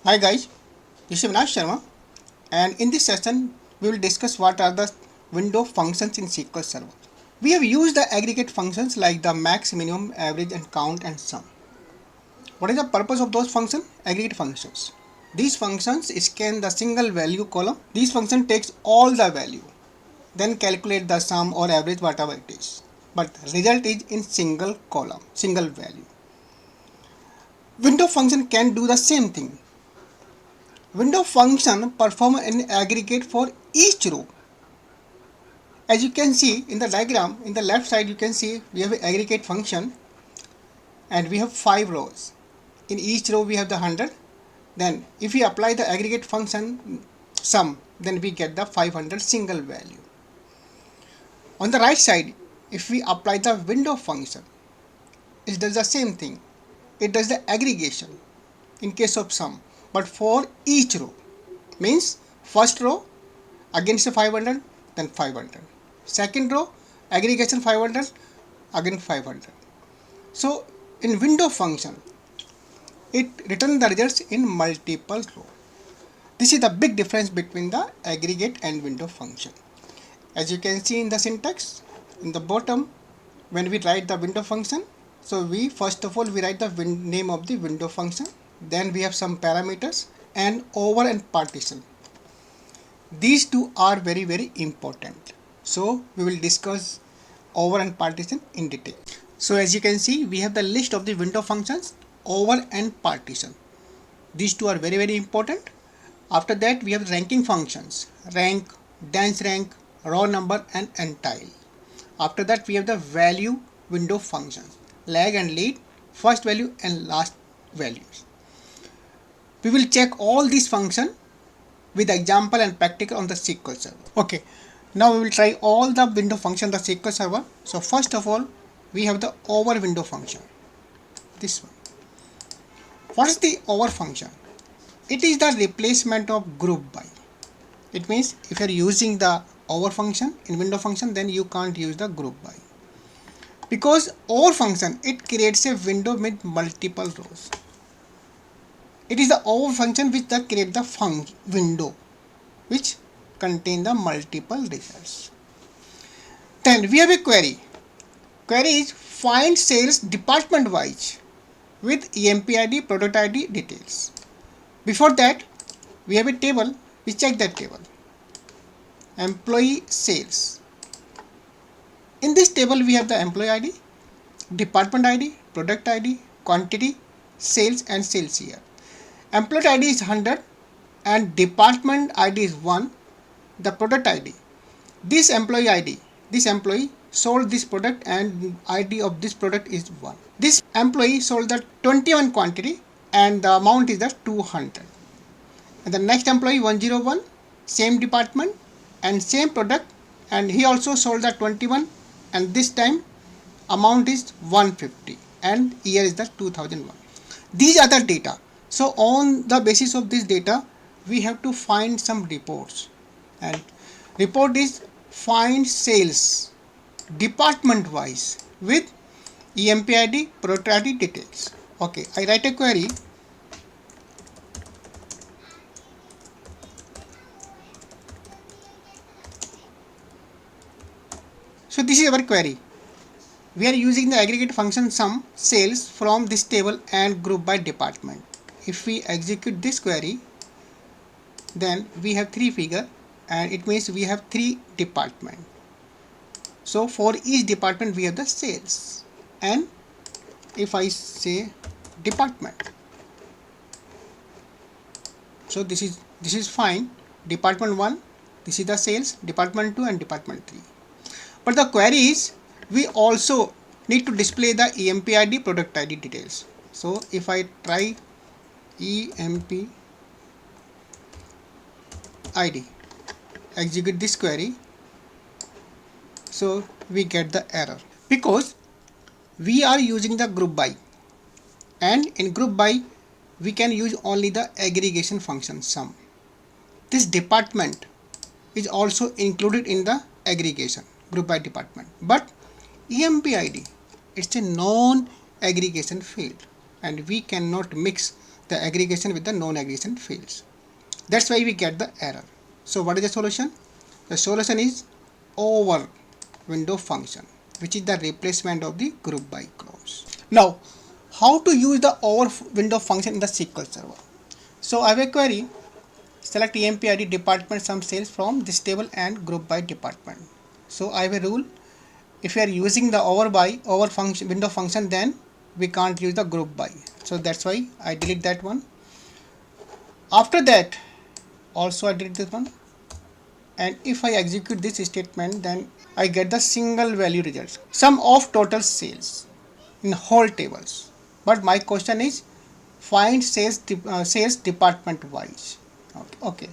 Hi guys, this is Vinash Sharma, and in this session we will discuss what are the window functions in SQL Server. We have used the aggregate functions like the max, minimum, average and count and sum. What is the purpose of those functions? Aggregate functions. These functions scan the single value column. These function takes all the value, then calculate the sum or average whatever it is. But result is in single column, single value. Window function can do the same thing. Window function perform an aggregate for each row. As you can see in the diagram, in the left side you can see we have an aggregate function and we have 5 rows. In each row we have the 100. Then if we apply the aggregate function sum, then we get the 500 single value. On the right side, if we apply the window function, it does the same thing. It does the aggregation in case of sum, but for each row. Means first row against 500, then 500. Second row aggregation 500, again 500. So in window function, it returns the results in multiple rows. This is the big difference between the aggregate and window function. As you can see in the syntax, in the bottom, when we write the window function, so we first of all we write the name of the window function, then we have some parameters and over and partition. These two are very important. So we will discuss over and partition in detail. So as you can see, we have the list of the window functions, over and partition. These two are very important. After that we have ranking functions, rank, dense rank, raw number and entile. After that we have the value window functions, lag and lead, first value and last values. We will check all these functions with example and practical on the SQL Server. Okay, now we will try all the window function the SQL Server. So first of all, we have the over window function. This one. What is the over function? It is the replacement of group by. It means if you are using the over function in window function, then you can't use the group by. Because over function, it creates a window with multiple rows. It is the over function which creates the window which contain the multiple results. Then we have a query. Query is find sales department wise with EMP ID, product ID details. Before that, we have a table. We check that table. Employee sales. In this table, we have the employee ID, department ID, product ID, quantity, sales and sales year. Employee ID is 100 and department ID is 1. The product ID. This employee ID, this employee sold this product and ID of this product is 1. This employee sold the 21 quantity and the amount is the 200. And the next employee 101, same department and same product, and he also sold the 21 and this time amount is 150 and year is the 2001. These are the data. So on the basis of this data, we have to find some reports, and report is find sales department wise with EMP ID, product ID details. Okay, I write a query. So this is our query. We are using the aggregate function sum sales from this table and group by department. If we execute this query, then we have 3 figures and it means we have 3 departments. So for each department we have the sales, and if I say department, so this is fine. Department 1, this is the sales, department 2 and department 3. But the query is we also need to display the EMP ID, product ID details. So if I try EMP ID, execute this query, so we get the error because we are using the group by, and in group by we can use only the aggregation function sum. This department is also included in the aggregation group by department, but EMP ID, it's a non aggregation field and we cannot mix the aggregation with the non-aggregation fields. That's why we get the error. So what is the solution? The solution is over window function, which is the replacement of the group by clause. Now, how to use the over window function in the SQL Server? So I have a query, select EMPID department sum sales from this table and group by department. So I have a rule, if you are using the over function window function, then we can't use the group by. So that's why I delete that one. After that, also I delete this one. And if I execute this statement, then I get the single value results, sum of total sales in whole tables. But my question is find sales department wise. Okay.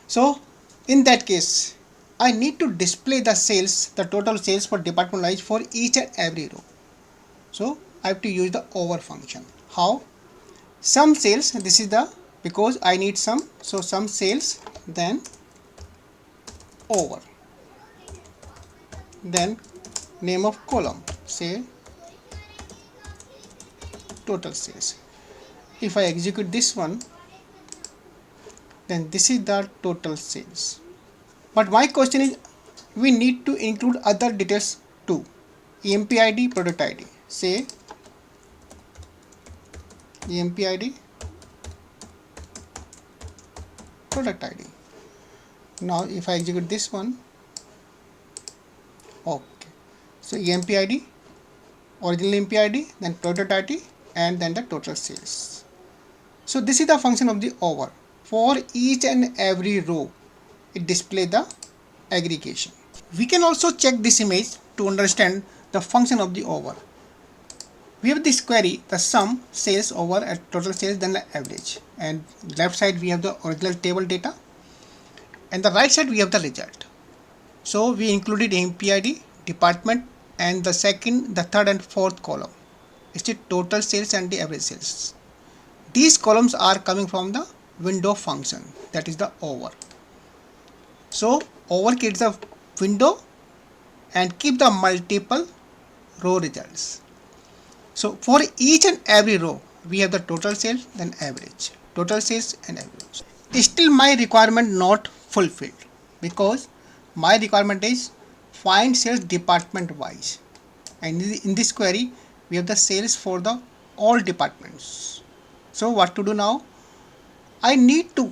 So in that case, I need to display the sales, the total sales for department wise for each and every row. So I have to use the over function. How? Sum sales, this is the, because I need sum, so sum sales, then over, then name of column, say total sales. If I execute this one, then this is the total sales. But my question is, we need to include other details too. EMPID, product ID, say EMPID, product ID. Now if I execute this one, okay, so EMPID, original EMPID, then product ID, and then the total sales. So this is the function of the over. For each and every row, it displays the aggregation. We can also check this image to understand the function of the over. We have this query, the sum sales over at total sales, then the average, and left side we have the original table data, and the right side we have the result. So we included EMPID, department, and the second, the third and fourth column. It's the total sales and the average sales. These columns are coming from the window function, that is the over. So over creates a window and keep the multiple row results. So for each and every row, we have the total sales, then average, total sales and average. Still my requirement not fulfilled, because my requirement is find sales department wise, and in this query we have the sales for the all departments. So what to do now? I need to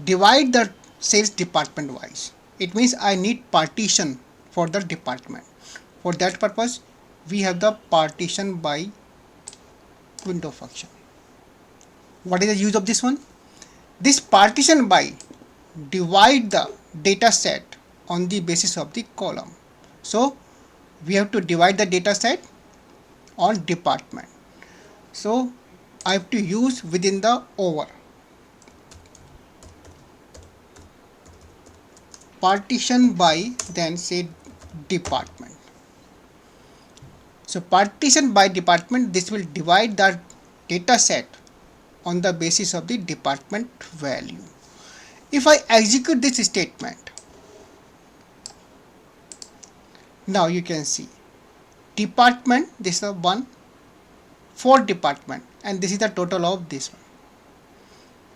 divide the sales department wise. It means I need partition for the department. For that purpose, we have the partition by window function. What is the use of this one? This partition by divide the data set on the basis of the column. So we have to divide the data set on department. So I have to use within the over. Partition by, then say department. So partition by department, this will divide the data set on the basis of the department value. If I execute this statement, now you can see department, this is the one for department, and this is the total of this one.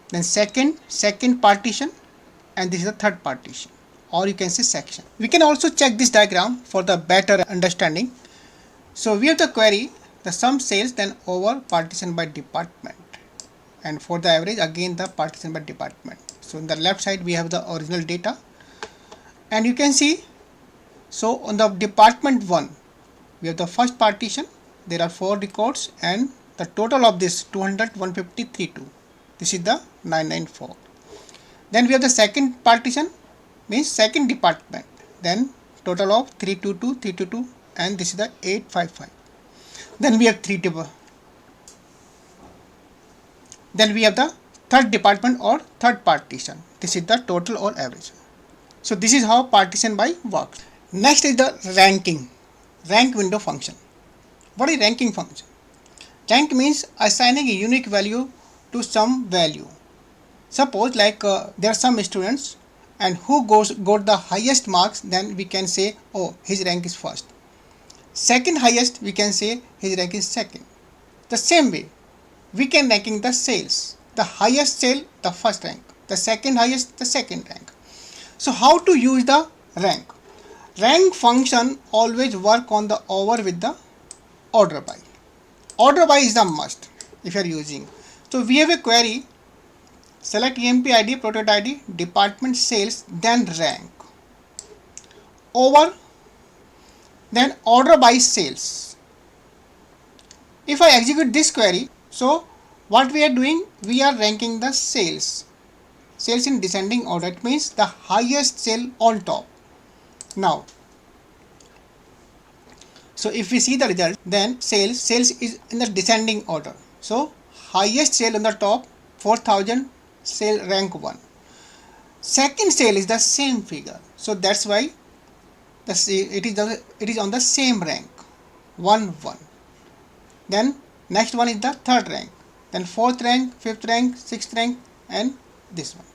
Then second partition, and this is the third partition, or you can say section. We can also check this diagram for the better understanding. So we have the query, the sum sales, then over partition by department, and for the average again the partition by department. So on the left side we have the original data, and you can see, so on the department 1 we have the first partition, there are 4 records, and the total of this 200, 150, 32. This is the 994. Then we have the second partition, means second department, then total of 322, 322, and this is the 855. Then we have then we have the third department or third partition. This is the total or average. So this is how partition by works. Next is the rank window function. What is ranking function? Rank means assigning a unique value to some value. Suppose like there are some students, and who got the highest marks, then we can say, oh, his rank is first. Second highest, we can say his rank is second. The same way, we can ranking the sales. The highest sale, the first rank. The second highest, the second rank. So how to use the rank? Rank function always work on the over with the order by. Order by is the must if you are using. So we have a query, select EMP ID, product ID, department sales, then rank. Over, then order by sales. If I execute this query, so what we are doing, we are ranking the sales. Sales in descending order. It means the highest sale on top. Now, so if we see the result, then sales is in the descending order. So highest sale on the top, 4000, sale rank 1. Second sale is the same figure. So that's why it is on the same rank, 1 1. Then next one is the third rank, then fourth rank, fifth rank, sixth rank, and this one.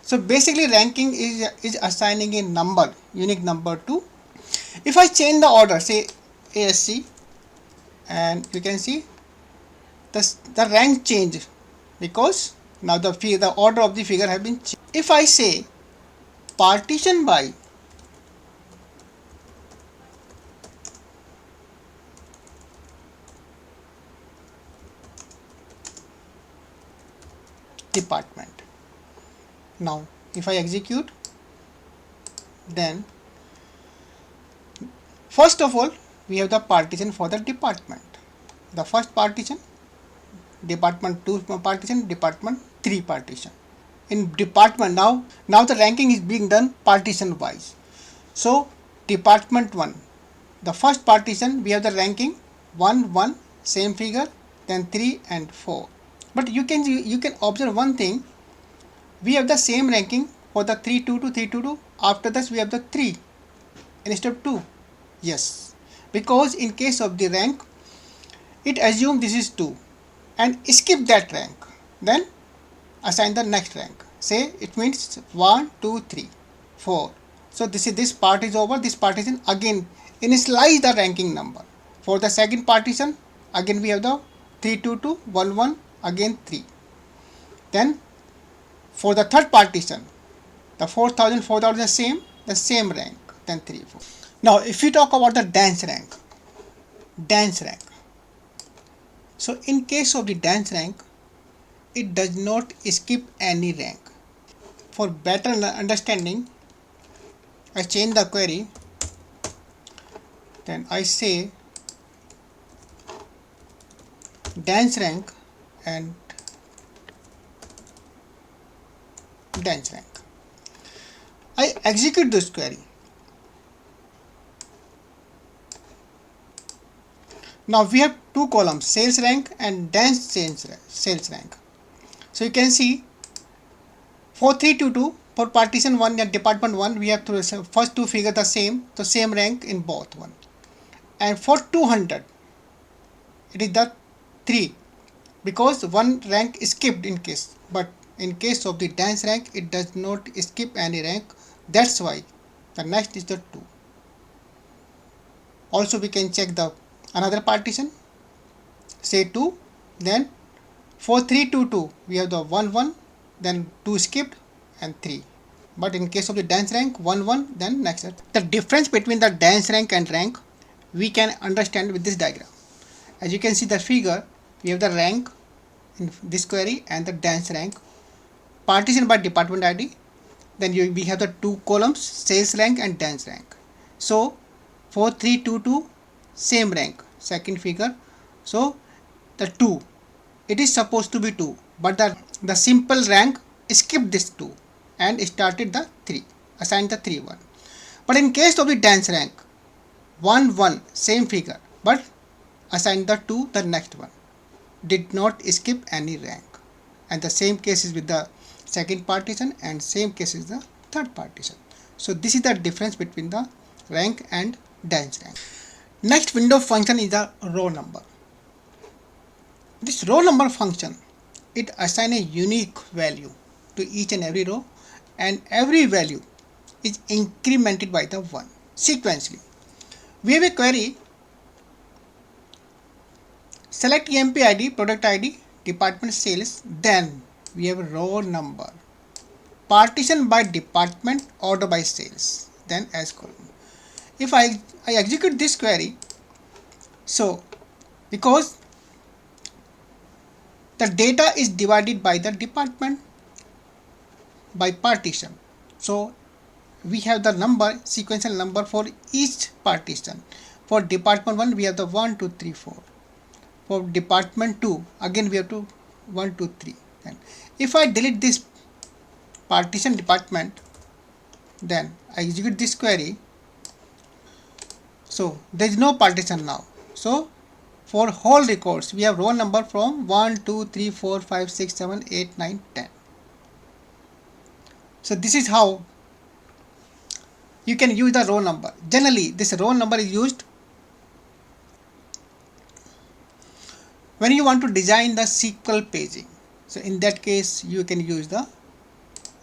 So basically ranking is assigning a number, unique number to. If I change the order, say ASC, and you can see the rank change because now the order of the figure have been changed. If I say partition by department, now if I execute, then first of all we have the partition for the department. The first partition, department 2 partition, department 3 partition. In department, now the ranking is being done partition wise. So department 1, the first partition, we have the ranking 1 1, same figure, then 3 and 4. But you can observe one thing, we have the same ranking for the 322 322. After this we have the 3 instead of 2. Yes, because in case of the rank, it assumes this is 2 and skip that rank, then assign the next rank. Say it means 1 2 3 4. So this part is over. This partition again initialize the ranking number. For the second partition, again we have the 322 1 1, again 3. Then for the third partition, the 4000 4000 the same rank, then 3 4. Now if we talk about the dance rank. So in case of the dance rank, it does not skip any rank. For better understanding, I change the query, then I say dance rank and dance rank. I execute this query. Now we have two columns, sales rank and dance sales rank. So you can see for 322, for partition 1 and department 1, we have to first two figures the same, so same rank in both one. And for 200, it is the 3 because one rank is skipped in case, but in case of the dance rank, it does not skip any rank. That's why the next is the 2. Also we can check the another partition, say 2, then for 322 we have the 1 1, then 2 skipped and 3. But in case of the dance rank, 1 1, then next. The difference between the dance rank and rank we can understand with this diagram. As you can see the figure, we have the rank in this query and the dance rank. Partition by department ID, then we have the two columns, sales rank and dance rank. So for 322, same rank, second figure. So the 2, it is supposed to be 2, but the simple rank skipped this 2 and started the 3, assigned the 3 1. But in case of the dance rank, 1 1, same figure, but assigned the 2 the next one, did not skip any rank. And the same case is with the second partition and same case is the third partition. So this is the difference between the rank and dance rank. Next window function is the row number. This row number function, it assigns a unique value to each and every row, and every value is incremented by the 1 sequentially. We have a query, select EMP ID, product ID, department sales, then we have row number. Partition by department, order by sales, then as column. If I execute this query, so because the data is divided by the department by partition, so we have the number, sequential number for each partition. For department 1 we have the 1 2 3 4. For department 2 again we have to 1 2 3. And if I delete this partition department, then I execute this query, so there is no partition now. So for whole records we have row number from 1 2 3 4 5 6 7 8 9 10. So this is how you can use the row number. Generally this row number is used when you want to design the SQL paging. So in that case you can use the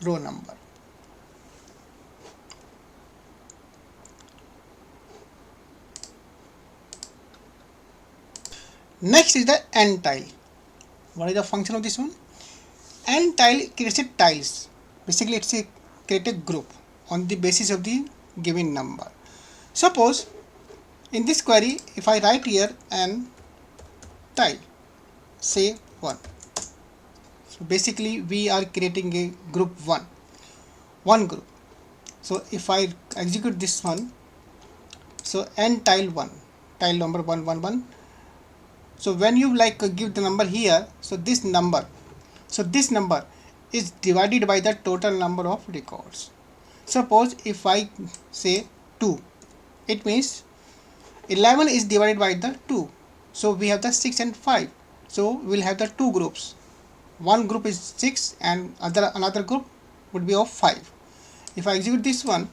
row number. Next is the end tile. What is the function of this one? End tile creates tiles. Basically it's a create a group on the basis of the given number. Suppose in this query if I write here an tile, say 1. So basically we are creating a group 1 group. So if I execute this one, so end tile 1, tile number 111. So when you give the number here, so this number is divided by the total number of records. Suppose if I say 2, it means 11 is divided by the 2. So we have the 6 and 5. So we'll have the two groups. One group is 6 and another group would be of 5. If I execute this one,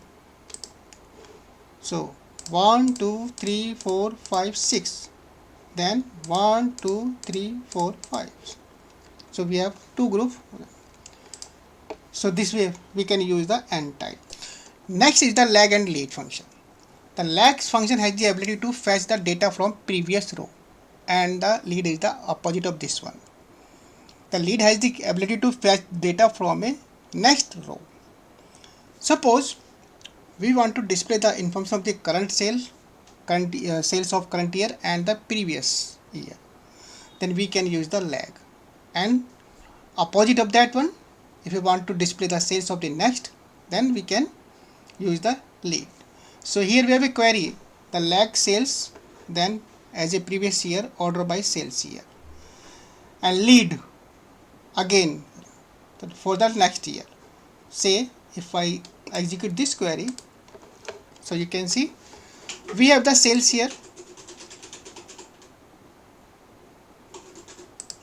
so 1 2 3 4 5 6, then 1 2 3 4 5. So we have two groups. So this way we can use the end tile. Next is the lag and lead function. The lag function has the ability to fetch the data from previous row, and the lead is the opposite of this one. The lead has the ability to fetch data from a next row. Suppose we want to display the information of the current sales of current year and the previous year, then we can use the lag. And opposite of that one, if we want to display the sales of the next, then we can use the lead. So here we have a query, the lag sales, then as a previous year, order by sales year, and lead again for the next year. Say if I execute this query, so you can see we have the sales here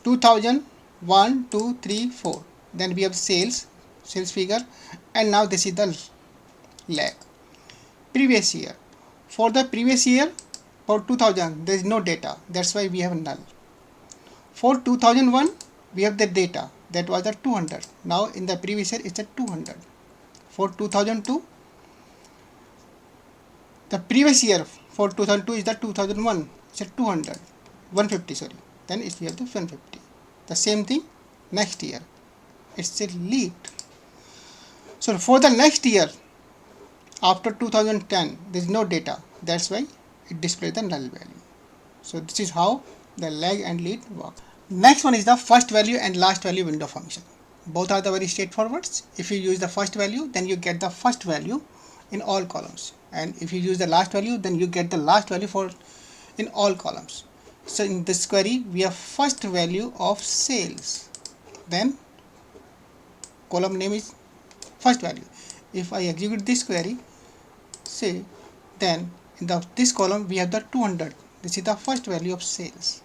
2001 2 3 4, then we have sales figure, and now this is the lag. Previous year, for the previous year, for 2000 there is no data, that's why we have null. For 2001 we have the data, that was the 200. Now in the previous year it's a 200. For 2002, the previous year for 2002 is the 2001, it's a 200, 150 sorry, then we have the 150. The same thing next year, it's a lead. So for the next year after 2010 there is no data, that's why it displays the null value. So this is how the lag and lead work. Next one is the first value and last value window function. Both are the very straightforward. If you use the first value, then you get the first value in all columns, and if you use the last value, then you get the last value for in all columns. So in this query we have first value of sales, then column name is first value. If I execute this query, say, then in this column we have the 200, this is the first value of sales.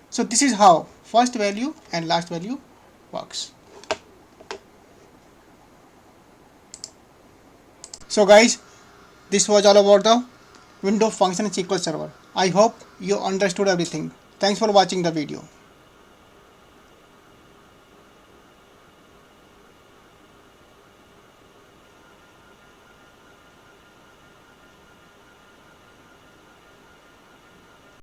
So this is how first value and last value works. So guys, this was all about the window function in SQL Server. I hope you understood everything. Thanks for watching the video.